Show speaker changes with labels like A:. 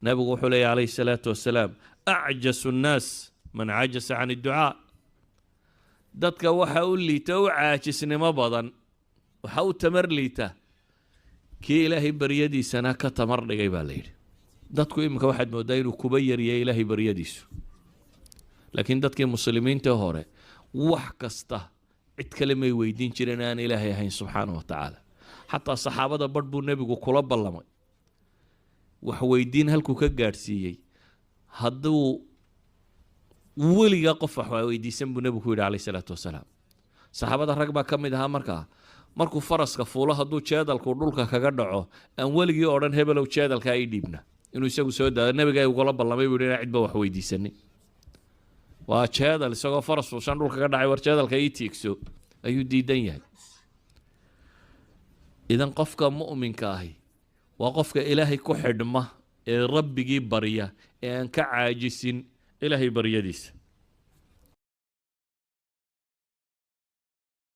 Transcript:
A: nabigu wuxuu leeyahy calayhi salaatu wasalaam acjasu nnaas man cajasa can idducaa dadka waxa u liita u caajisnimo badan waxa u tamar liita kii ilaahay baryadiisana ka tamar dhigay baa la yidhi dadku iminka waxaad mooddaa inuu kuba yaryahay ilaahay baryadiisu laakiin dadkii muslimiinta hore wax kasta cid kale may weydiin jireen aan ilaahay ahayn subxaana wa tacaala xataa saxaabada badh buu nebigu kula ballamay wax weydiin halkuu ka gaadhsiiyey hadduu weligaa qof wax weydiisan buu nebigu ku yidhi calayhi salaatu wasalaam saxaabada rag baa ka mid ahaa markuu faraska fuulo hadduu jeedalku dhulka kaga dhaco aan weligii odhan hebelow jeedalkaa ii dhiibna inuu isagu soo daado nebiga ugula ballamay buu yidhi inaan cidba wax weydiisanin waa jeedal isagoo faras fuushan dhulka ka dhacay war jeedalka ii tiigso ayuu diidan yahay idan qofka mu'minka ahi waa qofka ilaahay ku xidhma ee rabbigii barya ee aan ka caajisin ilaahay baryadiisa